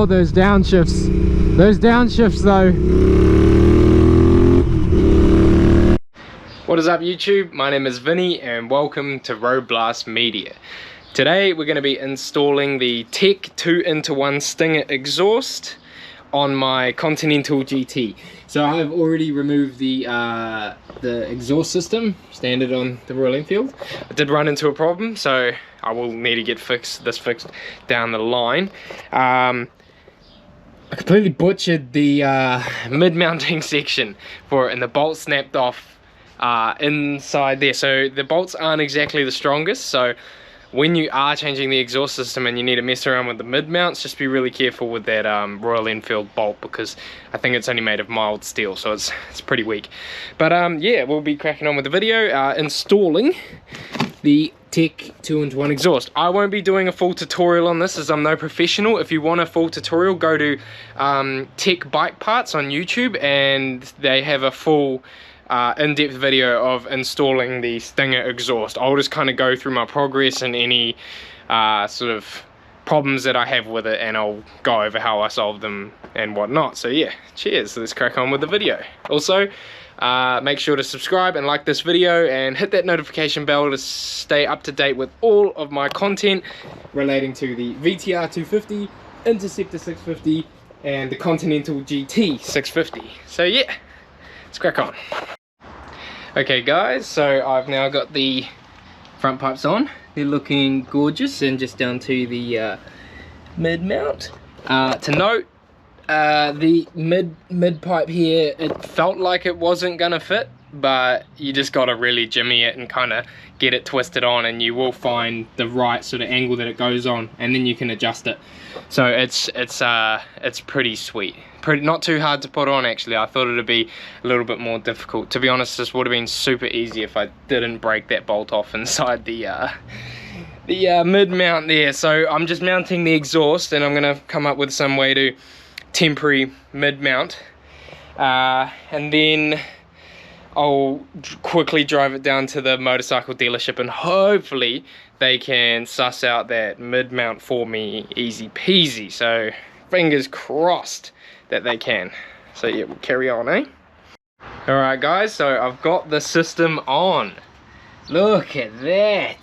Oh, those downshifts. Those downshifts though. What is up YouTube? My name is Vinny and welcome to Road Blast Media. Today we're going to be installing the TEC 2-in-1 Stinger exhaust on my Continental GT. So I have already removed the exhaust system, standard on the Royal Enfield. I did run into a problem, so I will need to get this fixed down the line. I completely butchered the mid-mounting section for it, and the bolt snapped off inside there. So the bolts aren't exactly the strongest, so when you are changing the exhaust system and you need to mess around with the mid mounts, just be really careful with that Royal Enfield bolt, because I think it's only made of mild steel, so it's pretty weak. But yeah, we'll be cracking on with the video, installing the TEC 2-in-1 exhaust. I won't be doing a full tutorial on this as I'm no professional. If you want a full tutorial, go to tecbikeparts on YouTube, and they have a full in-depth video of installing the Stinger exhaust. I'll just kind of go through my progress and any sort of problems that I have with it, and I'll go over how I solved them and whatnot. So yeah, cheers, let's crack on with the video. Also, make sure to subscribe and like this video and hit that notification bell to stay up to date with all of my content relating to the VTR 250, Interceptor 650 and the Continental GT 650. So yeah, let's crack on. Okay guys, so I've now got the front pipes on. They're looking gorgeous, and just down to the mid mount. To note, the mid pipe here, it felt like it wasn't gonna fit, but you just gotta really jimmy it and kind of get it twisted on, and you will find the right sort of angle that it goes on, and then you can adjust it. So it's pretty sweet. Not too hard to put on actually. I thought it'd be a little bit more difficult. To be honest, this would have been super easy if I didn't break that bolt off inside the mid mount there. So I'm just mounting the exhaust, and I'm gonna come up with some way to temporary mid mount, and then I'll quickly drive it down to the motorcycle dealership, and hopefully they can suss out that mid mount for me easy peasy. So fingers crossed that they can. So yeah, we'll carry on, eh? Alright guys, so I've got the system on. Look at that.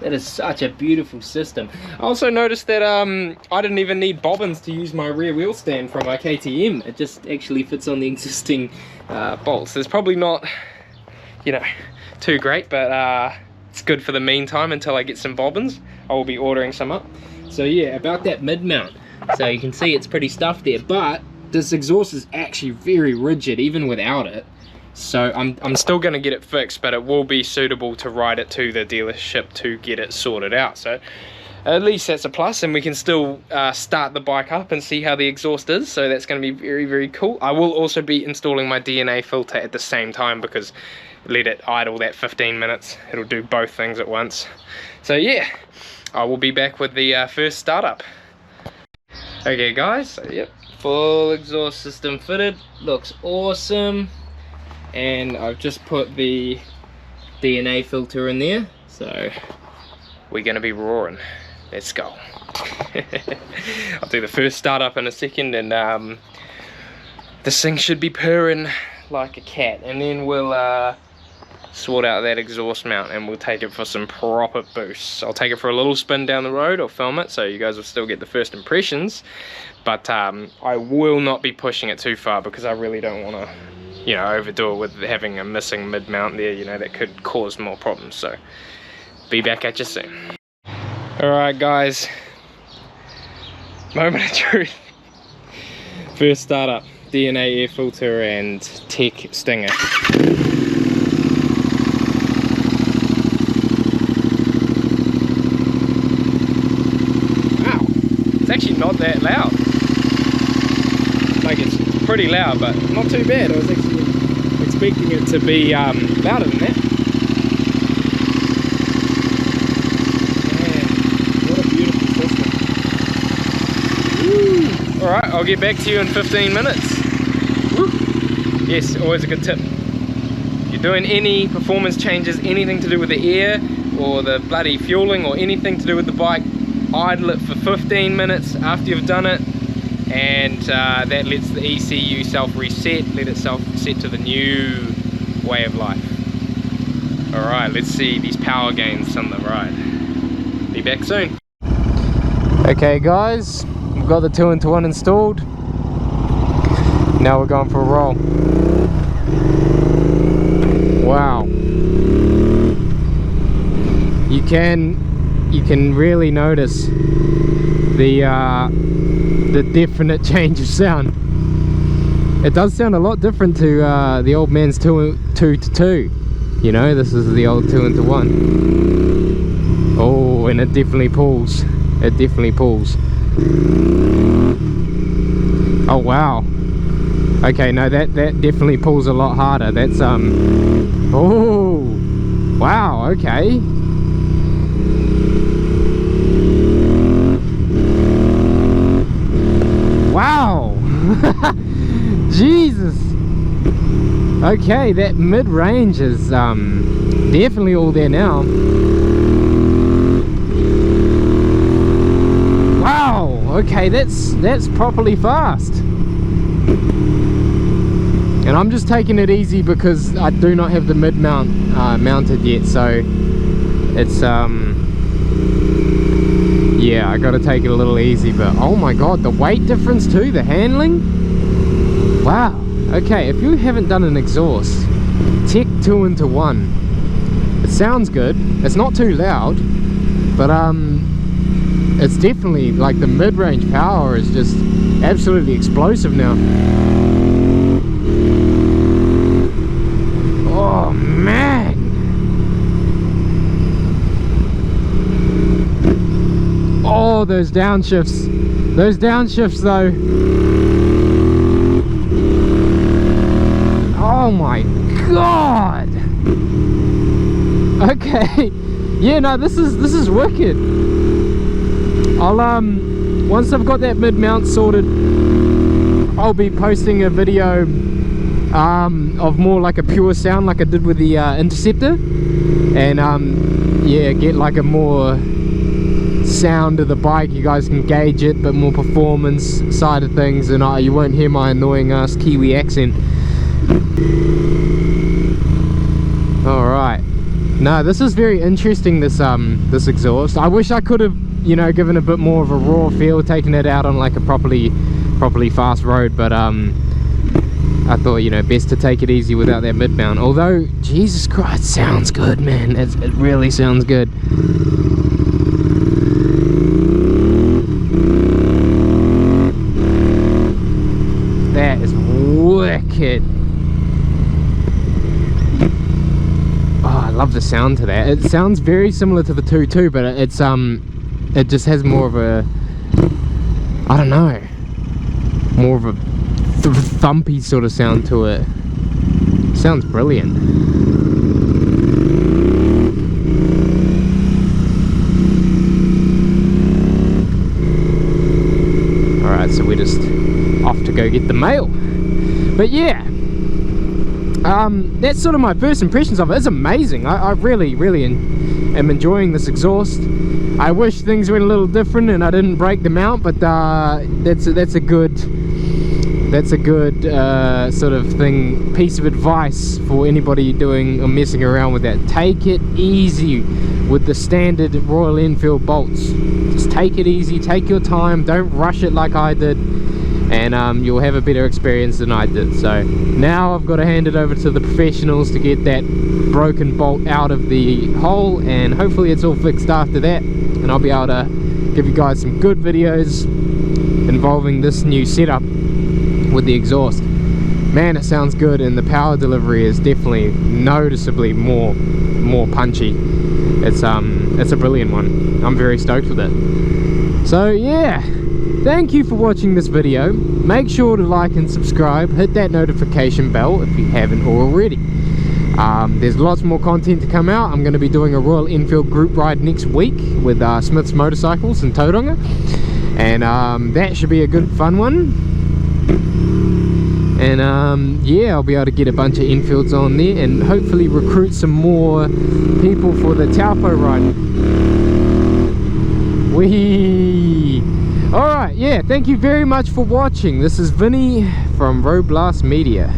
That is such a beautiful system. I also noticed that I didn't even need bobbins to use my rear wheel stand from my KTM. It just actually fits on the existing bolts. It's probably not, you know, too great, but it's good for the meantime until I get some bobbins. I will be ordering some up. So yeah, about that mid mount. So you can see it's pretty stuffed there, but this exhaust is actually very rigid even without it. So I'm still going to get it fixed, but it will be suitable to ride it to the dealership to get it sorted out. So at least that's a plus, and we can still start the bike up and see how the exhaust is. So that's going to be very, very cool. I will also be installing my DNA filter at the same time, because let it idle that 15 minutes. It'll do both things at once. So yeah, I will be back with the first startup. Okay guys, so yep, full exhaust system fitted, looks awesome, and I've just put the DNA filter in there, so we're gonna be roaring. Let's go. I'll do the first startup in a second, and this thing should be purring like a cat, and then we'll sort out that exhaust mount and we'll take it for some proper boosts. I'll take it for a little spin down the road, or film it so you guys will still get the first impressions, but I will not be pushing it too far, because I really don't want to, you know, overdo it with having a missing mid mount there. You know, that could cause more problems. So be back at you soon. Alright guys, moment of truth. First startup, DNA air filter and TEC Stinger. It's actually not that loud. Like, it's pretty loud, but not too bad. I was actually expecting it to be louder than that. Man, what a beautiful system. Alright, I'll get back to you in 15 minutes. Woo. Yes, always a good tip. If you're doing any performance changes, anything to do with the air or the bloody fueling or anything to do with the bike, idle it for 15 minutes after you've done it, and that lets the ECU self-reset, let it self-set to the new way of life. Alright, let's see these power gains on the ride. Be back soon. Okay guys, we've got the 2-in-1 installed. Now we're going for a roll. Wow. You can really notice the definite change of sound. It does sound a lot different to the old man's 2-to-2. You know, this is the old 2-in-1. Oh, and it definitely pulls. It definitely pulls. Oh wow. Okay, no, that definitely pulls a lot harder. That's oh wow, okay. Wow. Jesus. Okay, that mid-range is definitely all there now. Wow, okay, that's properly fast. And I'm just taking it easy because I do not have the mid-mount mounted yet, so it's yeah, I gotta take it a little easy. But oh my god, the weight difference too, the handling. Wow. Okay, if you haven't done an exhaust, TEC 2-in-1. It sounds good. It's not too loud, but it's definitely like the mid-range power is just absolutely explosive now. Oh man! Oh, those downshifts. Those downshifts though. Oh my god! Okay, yeah, no, this is wicked. I'll once I've got that mid mount sorted, I'll be posting a video of more like a pure sound, like I did with the Interceptor, and yeah, get like a more sound of the bike. You guys can gauge it, but more performance side of things, and you won't hear my annoying ass Kiwi accent. Alright, no, this is very interesting, this this exhaust. I wish I could have, you know, given a bit more of a raw feel, taken it out on like a properly fast road, but I thought, you know, best to take it easy without that mid mount. Although, Jesus Christ, it sounds good, man. It really sounds good. That is wicked. I love the sound to that. It sounds very similar to the 2.2, but it's it just has more of a, I don't know, more of a thumpy sort of sound to it. Sounds brilliant. Alright, so we're just off to go get the mail. But yeah, that's sort of my first impressions of it. It's amazing. I really am enjoying this exhaust. I wish things went a little different and I didn't break them out, but that's a good sort of piece of advice for anybody doing or messing around with that. Take it easy with the standard Royal Enfield bolts. Just take it easy, take your time, don't rush it like I did, and you'll have a better experience than I did. So now I've got to hand it over to the professionals to get that broken bolt out of the hole, and hopefully it's all fixed after that, and I'll be able to give you guys some good videos involving this new setup with the exhaust. Man, it sounds good, and the power delivery is definitely noticeably more punchy. It's a brilliant one. I'm very stoked with it. So yeah, thank you for watching this video. Make sure to like and subscribe, hit that notification bell if you haven't already. There's lots more content to come out. I'm going to be doing a Royal Enfield group ride next week with Smith's Motorcycles in Tauranga, and that should be a good fun one. And yeah, I'll be able to get a bunch of Enfields on there and hopefully recruit some more people for the Taupo ride. Whee! Alright, yeah, thank you very much for watching. This is Vinny from Road Blast Media.